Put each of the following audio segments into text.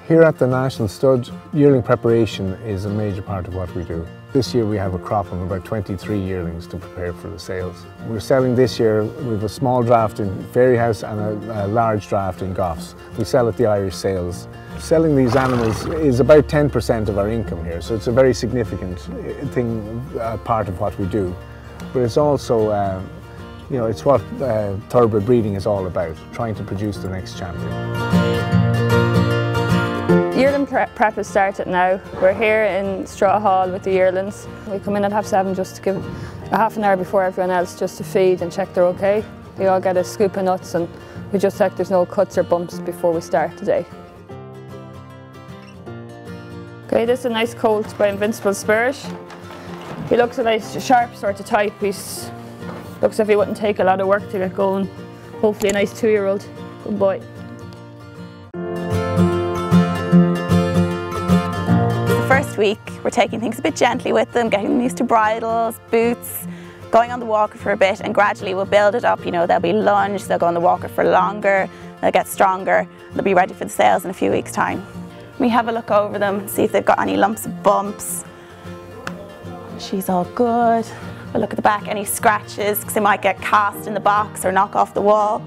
Here at the National Stud, yearling preparation is a major part of what we do. This year we have a crop of about 23 yearlings to prepare for the sales. We're selling this year, we have a small draft in Fairyhouse and a large draft in Goffs. We sell at the Irish sales. Selling these animals is about 10% of our income here, so it's a very significant part of what we do. But it's also, it's what thoroughbred breeding is all about, trying to produce the next champion. Yearling prep has started now. We're here in Straw Hall with the yearlings. We come in at 7:30 just to give a half an hour before everyone else just to feed and check they're okay. They all get a scoop of nuts and we just check there's no cuts or bumps before we start today. Okay, this is a nice colt by Invincible Spirit. He looks a nice sharp sort of type. He looks as if he wouldn't take a lot of work to get going. Hopefully a nice 2-year-old. Good boy. First week, we're taking things a bit gently with them, getting them used to bridles, boots, going on the walker for a bit, and gradually we'll build it up. They'll be lunged, they'll go on the walker for longer, they'll get stronger, they'll be ready for the sales in a few weeks' time. We have a look over them, see if they've got any lumps and bumps. She's all good. We'll look at the back, any scratches, because they might get cast in the box or knock off the wall.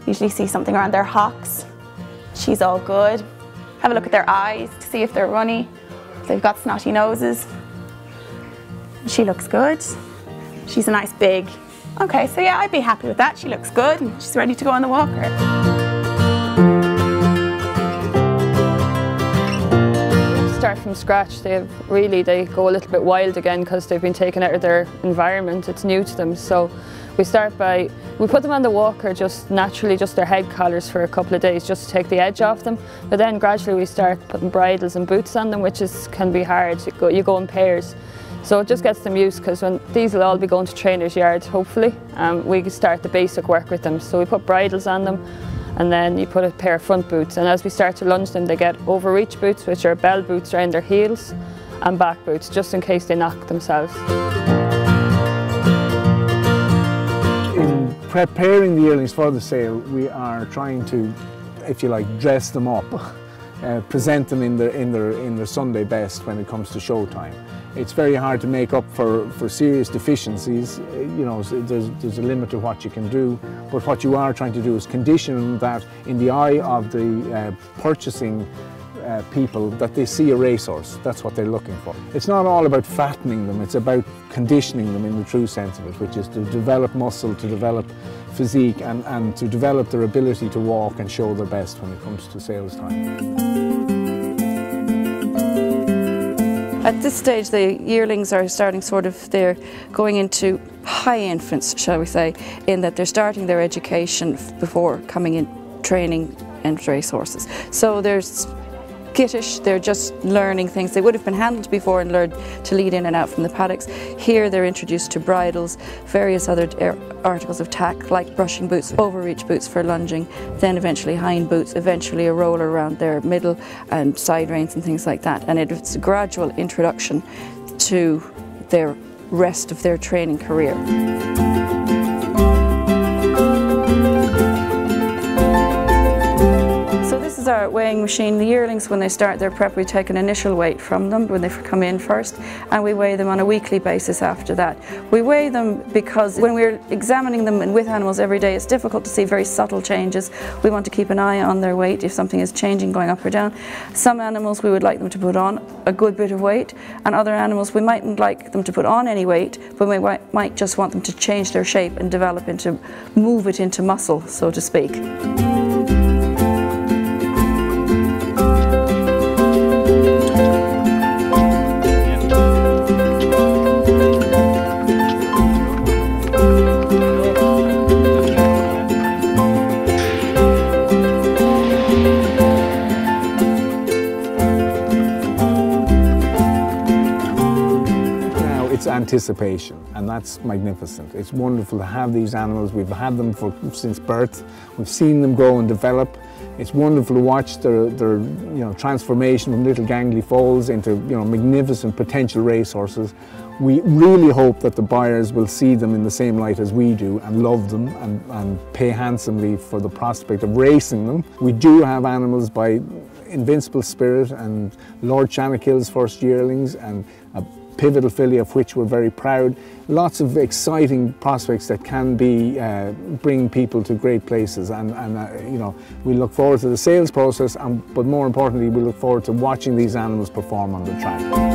Usually see something around their hocks. She's all good. Have a look at their eyes to see if they're runny. They've got snotty noses. She looks good. She's a nice big. Okay, so yeah, I'd be happy with that. She looks good and she's ready to go on the walker. Start from scratch. They go a little bit wild again because they've been taken out of their environment. It's new to them. So we put them on the walker just naturally, just their head collars for a couple of days just to take the edge off them. But then gradually we start putting bridles and boots on them, which can be hard. You go in pairs. So it just gets them used, because these will all be going to trainers' yards hopefully. We start the basic work with them. So we put bridles on them and then you put a pair of front boots. And as we start to lunge them, they get overreach boots, which are bell boots around their heels, and back boots, just in case they knock themselves. Preparing the yearlings for the sale, we are trying to, if you like, dress them up, present them in their Sunday best when it comes to show time. It's very hard to make up for serious deficiencies. There's a limit to what you can do, but what you are trying to do is condition that in the eye of the purchasing people, that they see a racehorse. That's what they're looking for. It's not all about fattening them, it's about conditioning them in the true sense of it, which is to develop muscle, to develop physique, and to develop their ability to walk and show their best when it comes to sales time. At this stage, the yearlings are starting they're going into high infants, shall we say, in that they're starting their education before coming in training and racehorses. So there's skittish, they're just learning things. They would have been handled before and learned to lead in and out from the paddocks. Here they're introduced to bridles, various other articles of tack like brushing boots, overreach boots for lunging, then eventually hind boots, eventually a roller around their middle and side reins and things like that. And it's a gradual introduction to their rest of their training career. This is our weighing machine. The yearlings, when they start their prep, we take an initial weight from them when they come in first, and we weigh them on a weekly basis after that. We weigh them because when we're examining them with animals every day, it's difficult to see very subtle changes. We want to keep an eye on their weight if something is changing, going up or down. Some animals we would like them to put on a good bit of weight, and other animals we mightn't like them to put on any weight, but we might just want them to change their shape and move it into muscle, so to speak. It's anticipation, and that's magnificent. It's wonderful to have these animals. We've had them since birth. We've seen them grow and develop. It's wonderful to watch their transformation from little gangly foals into magnificent potential racehorses. We really hope that the buyers will see them in the same light as we do and love them and pay handsomely for the prospect of racing them. We do have animals Invincible Spirit and Lord Chanakill's first yearlings, and a pivotal filly of which we're very proud. Lots of exciting prospects that can be bring people to great places, and you know, we look forward to the sales process, but more importantly we look forward to watching these animals perform on the track.